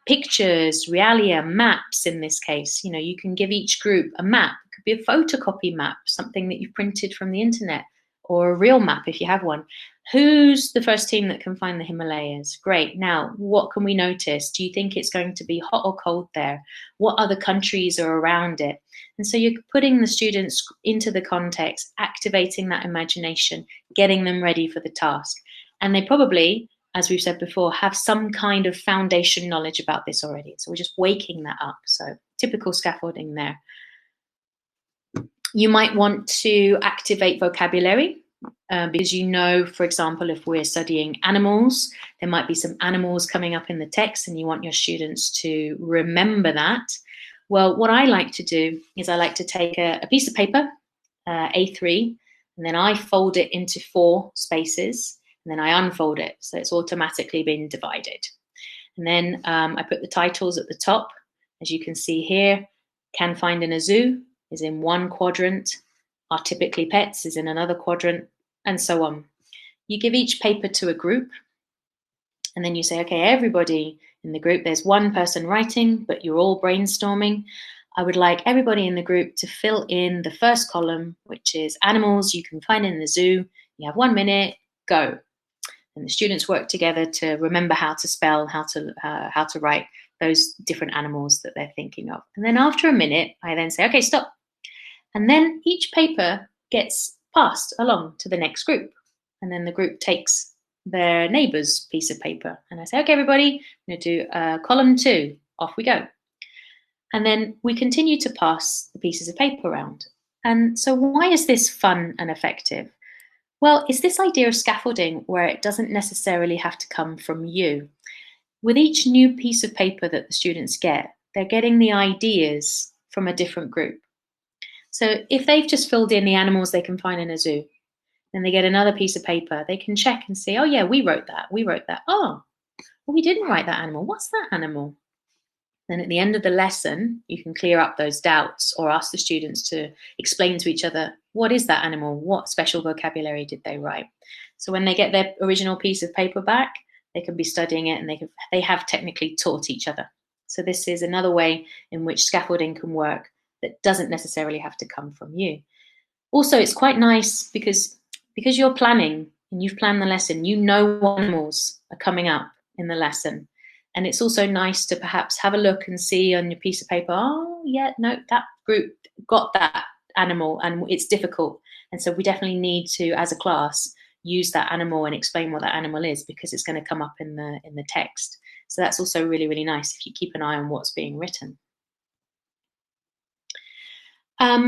A: pictures, realia, maps in this case. You can give each group a map. It could be a photocopy map, something that you've printed from the internet, or a real map if you have one. Who's the first team that can find the Himalayas? Great. Now, what can we notice? Do you think it's going to be hot or cold there? What other countries are around it? And so you're putting the students into the context, activating that imagination, getting them ready for the task. And they probably, as we've said before, have some kind of foundation knowledge about this already. So we're just waking that up. So typical scaffolding there. You might want to activate vocabulary because for example, if we're studying animals, there might be some animals coming up in the text and you want your students to remember that. Well, what I like to do is I like to take a piece of paper, A3, and then I fold it into 4 spaces. And then I unfold it, so it's automatically been divided. And then I put the titles at the top. As you can see here, Can Find in a Zoo is in one quadrant, Are Typically Pets is in another quadrant, and so on. You give each paper to a group, and then you say, okay, everybody in the group, there's one person writing, but you're all brainstorming. I would like everybody in the group to fill in the first column, which is animals you can find in the zoo. You have 1 minute, go. And the students work together to remember how to spell, how to write those different animals that they're thinking of. And then after a minute, I then say, okay, stop. And then each paper gets passed along to the next group. And then the group takes their neighbour's piece of paper. And I say, okay, everybody, I'm going to do column 2. Off we go. And then we continue to pass the pieces of paper around. And so why is this fun and effective? Well, it's this idea of scaffolding where it doesn't necessarily have to come from you. With each new piece of paper that the students get, they're getting the ideas from a different group. So if they've just filled in the animals they can find in a zoo, then they get another piece of paper, they can check and say, oh yeah, we wrote that. Oh, well, we didn't write that animal. What's that animal? Then at the end of the lesson, you can clear up those doubts or ask the students to explain to each other, what is that animal? What special vocabulary did they write? So when they get their original piece of paper back, they can be studying it and they have technically taught each other. So this is another way in which scaffolding can work that doesn't necessarily have to come from you. Also, it's quite nice because you're planning and you've planned the lesson, you know what animals are coming up in the lesson. And it's also nice to perhaps have a look and see on your piece of paper, oh, yeah, no, that group got that animal and it's difficult. And so we definitely need to, as a class, use that animal and explain what that animal is because it's going to come up in the text. So that's also really, really nice if you keep an eye on what's being written.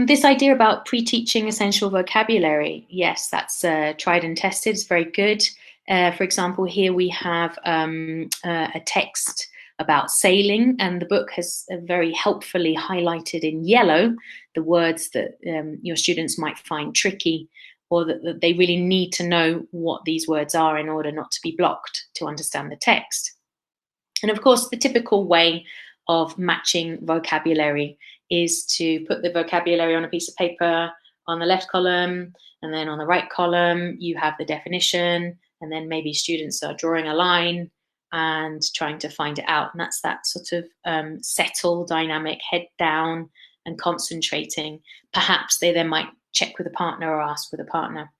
A: This idea about pre-teaching essential vocabulary, yes, that's tried and tested. It's very good. For example, here we have a text about sailing, and the book has very helpfully highlighted in yellow the words that your students might find tricky, or that they really need to know what these words are in order not to be blocked to understand the text. And of course, the typical way of matching vocabulary is to put the vocabulary on a piece of paper on the left column, and then on the right column you have the definition, and then maybe students are drawing a line and trying to find it out. And that's that sort of settle, dynamic, head down and concentrating. Perhaps they then might check with a partner or ask with a partner.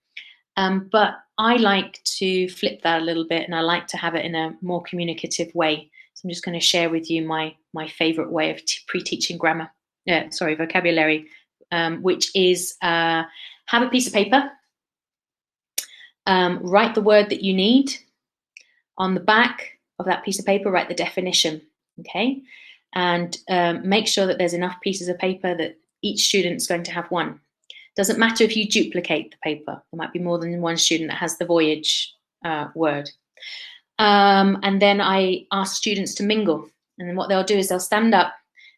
A: But I like to flip that a little bit, and I like to have it in a more communicative way. So I'm just going to share with you my favorite way of pre-teaching vocabulary, which is have a piece of paper, write the word that you need. On the back of that piece of paper, write the definition, okay? And make sure that there's enough pieces of paper that each student's going to have one. Doesn't matter if you duplicate the paper. There might be more than one student that has the voyage word. And then I ask students to mingle. And then what they'll do is they'll stand up,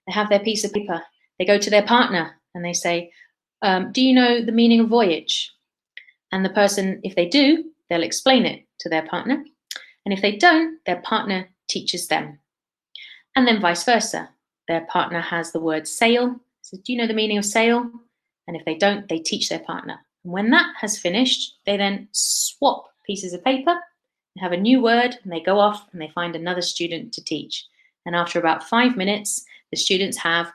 A: they have their piece of paper, they go to their partner and they say, do you know the meaning of voyage? And the person, if they do, they'll explain it to their partner. And if they don't, their partner teaches them. And then vice versa. Their partner has the word sail. So do you know the meaning of sail? And if they don't, they teach their partner. And when that has finished, they then swap pieces of paper and have a new word, and they go off and they find another student to teach. And after about 5 minutes, the students have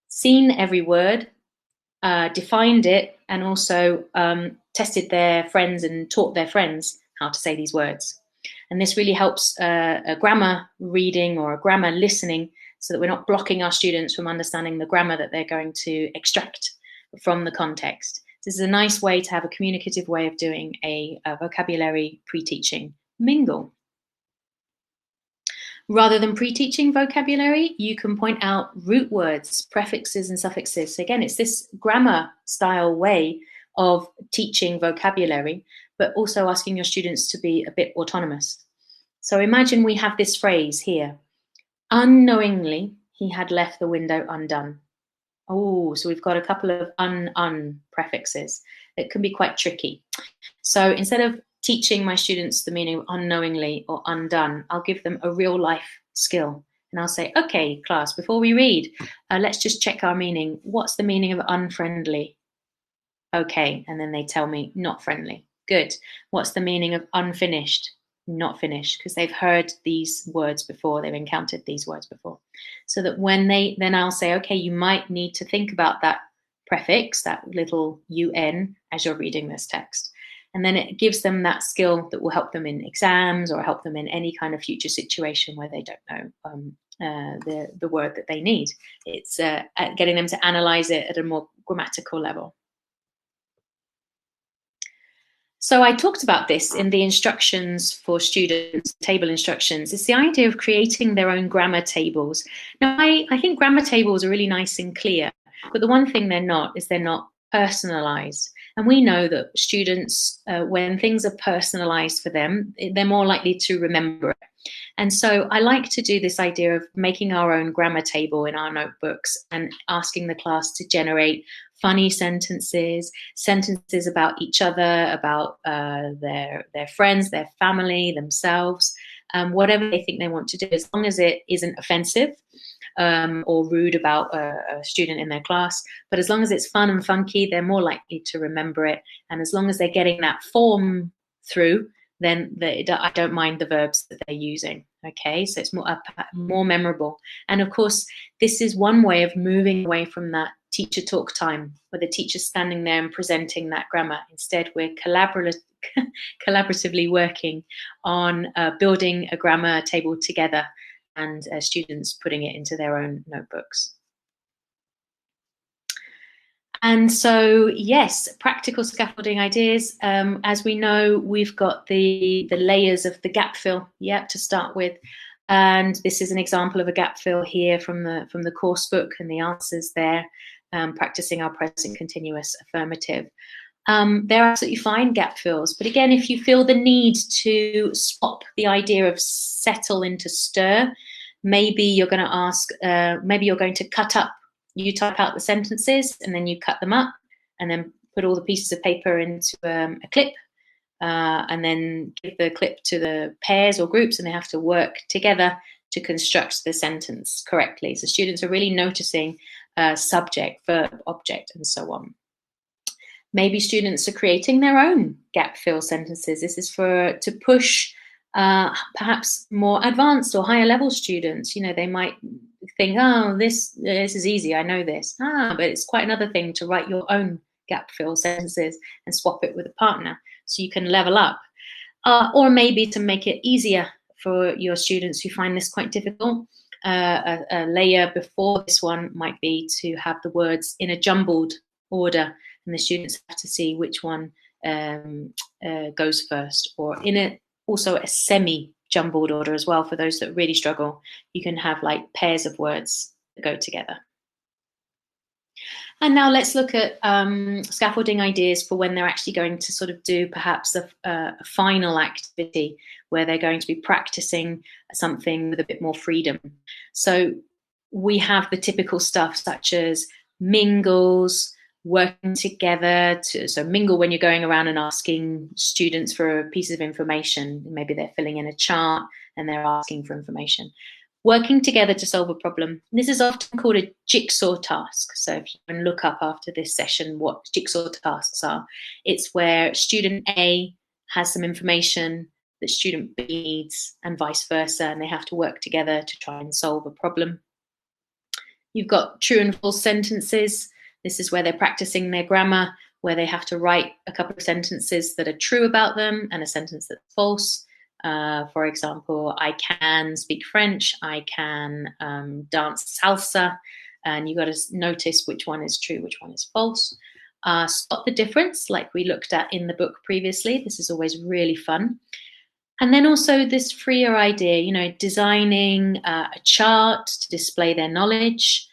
A: seen every word, defined it, and also tested their friends and taught their friends how to say these words. And this really helps a grammar reading or a grammar listening, so that we're not blocking our students from understanding the grammar that they're going to extract from the context. This is a nice way to have a communicative way of doing a vocabulary pre-teaching mingle. Rather than pre-teaching vocabulary, you can point out root words, prefixes and suffixes. So again, it's this grammar style way of teaching vocabulary, but also asking your students to be a bit autonomous. So imagine we have this phrase here. Unknowingly, he had left the window undone. Oh, so we've got a couple of un prefixes. It can be quite tricky. So instead of teaching my students the meaning of unknowingly or undone, I'll give them a real life skill. And I'll say, okay, class, before we read, let's just check our meaning. What's the meaning of unfriendly? Okay, and then they tell me not friendly. Good. What's the meaning of unfinished? Not finished, because they've heard these words before, they've encountered these words before. So that when then I'll say, okay, you might need to think about that prefix, that little UN, as you're reading this text. And then it gives them that skill that will help them in exams or help them in any kind of future situation where they don't know the word that they need. It's getting them to analyze it at a more grammatical level. So I talked about this in the instructions for students, table instructions. It's the idea of creating their own grammar tables. Now, I think grammar tables are really nice and clear, but the one thing they're not is they're not personalized. And we know that students, when things are personalized for them, they're more likely to remember it. And so I like to do this idea of making our own grammar table in our notebooks and asking the class to generate funny sentences, sentences about each other, about their friends, their family, themselves, whatever they think they want to do, as long as it isn't offensive or rude about a student in their class. But as long as it's fun and funky, they're more likely to remember it. And as long as they're getting that form through, then I don't mind the verbs that they're using. Okay, so it's more memorable. And of course, this is one way of moving away from that teacher talk time, where the teacher's standing there and presenting that grammar. Instead, we're collaboratively working on building a grammar table together, and students putting it into their own notebooks. And so, yes, practical scaffolding ideas. As we know, we've got the layers of the gap fill, to start with. And this is an example of a gap fill here from the course book, and the answers there, practicing our present continuous affirmative. They're absolutely fine, gap fills. But again, if you feel the need to swap the idea of settle into stir, maybe you're going to ask, maybe you're going to cut up. You type out the sentences and then you cut them up and then put all the pieces of paper into a clip and then give the clip to the pairs or groups, and they have to work together to construct the sentence correctly. So students are really noticing subject, verb, object, and so on. Maybe students are creating their own gap fill sentences. This is to push perhaps more advanced or higher level students. They might think, oh, this is easy, I know this. But it's quite another thing to write your own gap fill sentences and swap it with a partner so you can level up. Or maybe to make it easier for your students who find this quite difficult, a layer before this one might be to have the words in a jumbled order, and the students have to see which one goes first, or also a semi-jumbled order as well. For those that really struggle, you can have like pairs of words that go together. And now let's look at scaffolding ideas for when they're actually going to sort of do perhaps a final activity where they're going to be practicing something with a bit more freedom. So we have the typical stuff such as mingles, working together. So mingle when you're going around and asking students for a piece of information. Maybe they're filling in a chart and they're asking for information. Working together to solve a problem. This is often called a jigsaw task. So if you can look up after this session what jigsaw tasks are, it's where student A has some information that student B needs and vice versa, and they have to work together to try and solve a problem. You've got true and false sentences. This is where they're practicing their grammar, where they have to write a couple of sentences that are true about them and a sentence that's false. For example, I can speak French, I can dance salsa, and you've got to notice which one is true, which one is false. Spot the difference, like we looked at in the book previously. This is always really fun. And then also this freer idea, designing a chart to display their knowledge.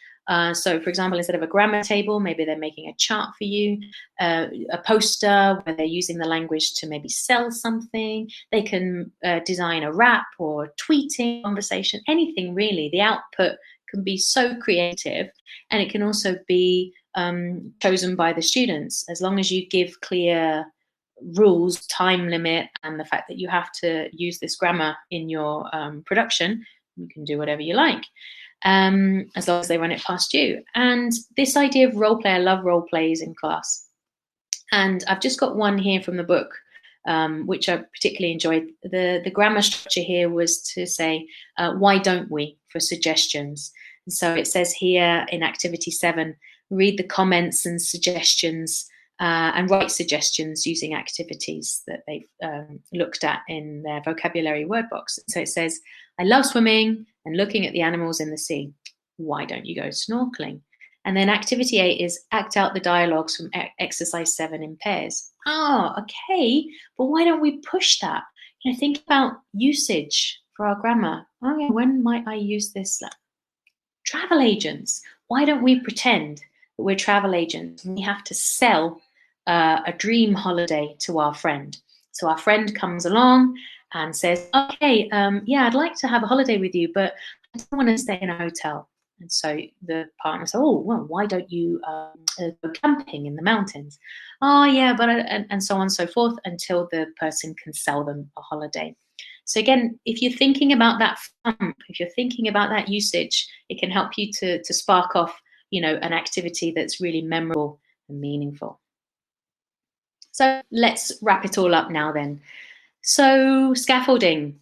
A: So, for example, instead of a grammar table, maybe they're making a chart for you, a poster where they're using the language to maybe sell something. They can design a rap or tweeting conversation, anything really. The output can be so creative, and it can also be chosen by the students, as long as you give clear rules, time limit, and the fact that you have to use this grammar in your production. You can do whatever you like. As long as they run it past you. And this idea of role play, I love role plays in class. And I've just got one here from the book, which I particularly enjoyed. The grammar structure here was to say, why don't we, for suggestions. And so it says here in activity 7, read the comments and suggestions and write suggestions using activities that they've looked at in their vocabulary word box. So it says, I love swimming and looking at the animals in the sea. Why don't you go snorkeling? And then activity 8 is act out the dialogues from exercise 7 in pairs. Oh, okay, but why don't we push that? Think about usage for our grammar. Okay, when might I use this? Travel agents. Why don't we pretend that we're travel agents? We have to sell a dream holiday to our friend. So our friend comes along and says, okay, yeah, I'd like to have a holiday with you, but I don't want to stay in a hotel. And so the partner says, oh, well, why don't you go camping in the mountains? Oh, yeah, but and so on and so forth, until the person can sell them a holiday. So again, if you're thinking about that if you're thinking about that usage, it can help you to spark off, an activity that's really memorable and meaningful. So let's wrap it all up now then. So scaffolding,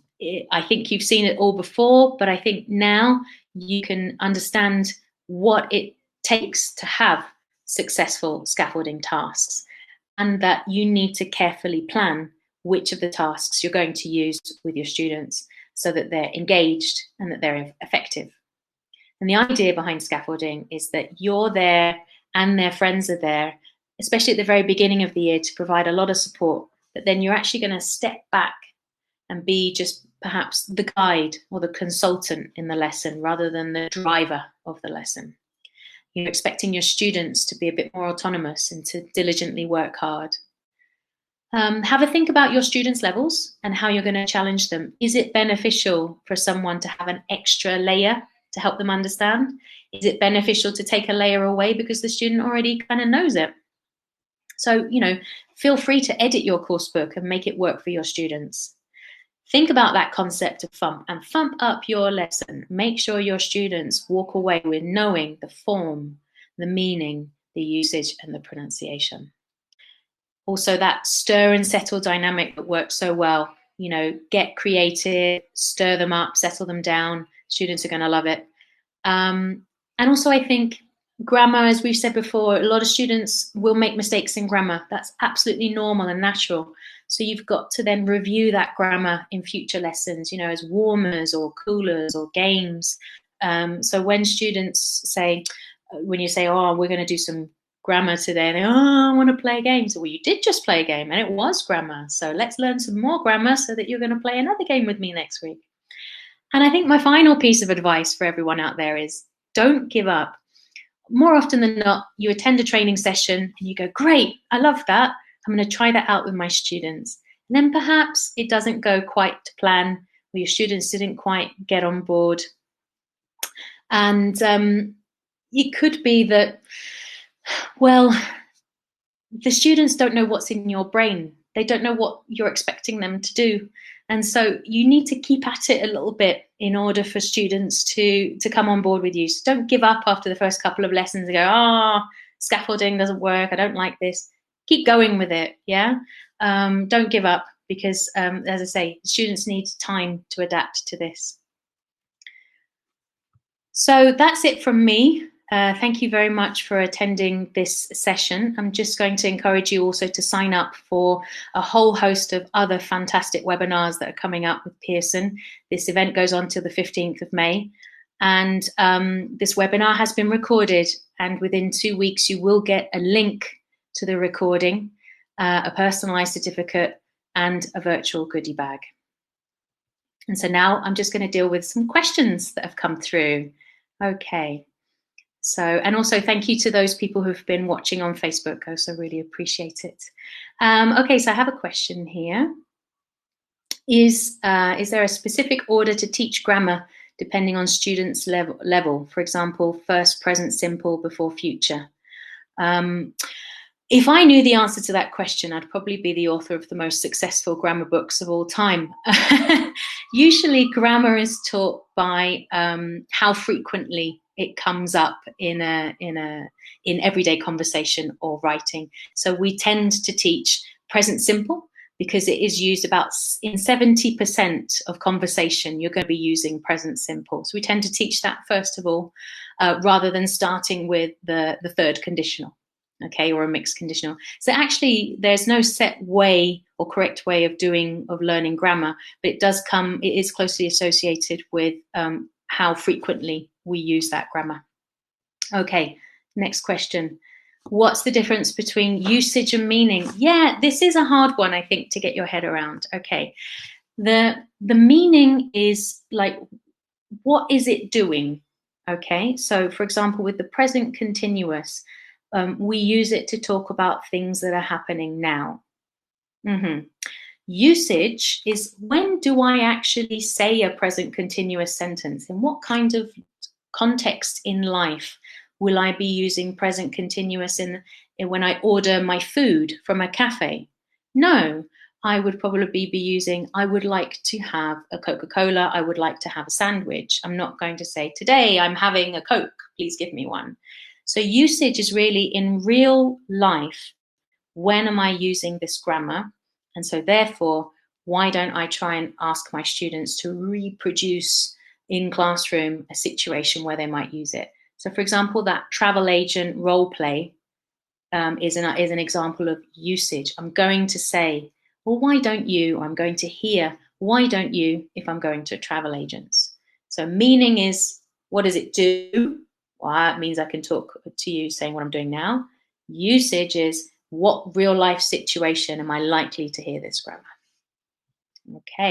A: I think you've seen it all before, but I think now you can understand what it takes to have successful scaffolding tasks, and that you need to carefully plan which of the tasks you're going to use with your students so that they're engaged and that they're effective. And the idea behind scaffolding is that you're there and their friends are there, especially at the very beginning of the year, to provide a lot of support. But then you're actually going to step back and be just perhaps the guide or the consultant in the lesson rather than the driver of the lesson. You're expecting your students to be a bit more autonomous and to diligently work hard. Have a think about your students' levels and how you're going to challenge them. Is it beneficial for someone to have an extra layer to help them understand? Is it beneficial to take a layer away because the student already kind of knows it? So, feel free to edit your course book and make it work for your students. Think about that concept of thump and thump up your lesson. Make sure your students walk away with knowing the form, the meaning, the usage, and the pronunciation. Also, that stir and settle dynamic that works so well. Get creative, stir them up, settle them down. Students are going to love it. And also, I think grammar, as we've said before, a lot of students will make mistakes in grammar. That's absolutely normal and natural. So you've got to then review that grammar in future lessons, as warmers or coolers or games. So when students say, when you say, oh, we're going to do some grammar today, they, oh, I want to play a game. So, well, you did just play a game and it was grammar. So let's learn some more grammar so that you're going to play another game with me next week. And I think my final piece of advice for everyone out there is don't give up. More often than not, you attend a training session and you go, great, I love that. I'm going to try that out with my students. And then perhaps it doesn't go quite to plan, or your students didn't quite get on board. And it could be that, well, the students don't know what's in your brain. They don't know what you're expecting them to do. And so you need to keep at it a little bit in order for students to come on board with you. So don't give up after the first couple of lessons and go, scaffolding doesn't work. I don't like this. Keep going with it, yeah? Don't give up because, as I say, students need time to adapt to this. So that's it from me. Thank you very much for attending this session. I'm just going to encourage you also to sign up for a whole host of other fantastic webinars that are coming up with Pearson. This event goes on till the 15th of May. And this webinar has been recorded, and within 2 weeks you will get a link to the recording, a personalized certificate, and a virtual goodie bag. And so now I'm just going to deal with some questions that have come through. Okay. So, and also thank you to those people who've been watching on Facebook. I also really appreciate it. Okay, so I have a question here. Is there a specific order to teach grammar depending on students' level? For example, first present simple before future. If I knew the answer to that question, I'd probably be the author of the most successful grammar books of all time. Usually grammar is taught by how frequently it comes up in everyday conversation or writing. So we tend to teach present simple because it is used about in 70% of conversation. You're going to be using present simple. So we tend to teach that first of all, rather than starting with the third conditional, okay, or a mixed conditional. So actually, there's no set way or correct way of learning grammar, but it is closely associated with how frequently we use that grammar. Okay, next question. What's the difference between usage and meaning? Yeah, this is a hard one, I think, to get your head around. Okay, the meaning is like, what is it doing? Okay, so for example, with the present continuous, we use it to talk about things that are happening now. Usage is, when do I actually say a present continuous sentence? In what kind of context in life will I be using present continuous in when I order my food from a cafe? No, I would probably be using, I would like to have a Coca-Cola, I would like to have a sandwich. I'm not going to say, today I'm having a Coke, please give me one. So usage is really in real life, when am I using this grammar? And so therefore, why don't I try and ask my students to reproduce in classroom a situation where they might use it? So, for example, that travel agent role play is an example of usage. I'm going to say, well, why don't you? Or I'm going to hear, why don't you, if I'm going to travel agents? So meaning is, what does it do? Well, it means I can talk to you saying what I'm doing now. Usage is, what real life situation am I likely to hear this grammar? Okay.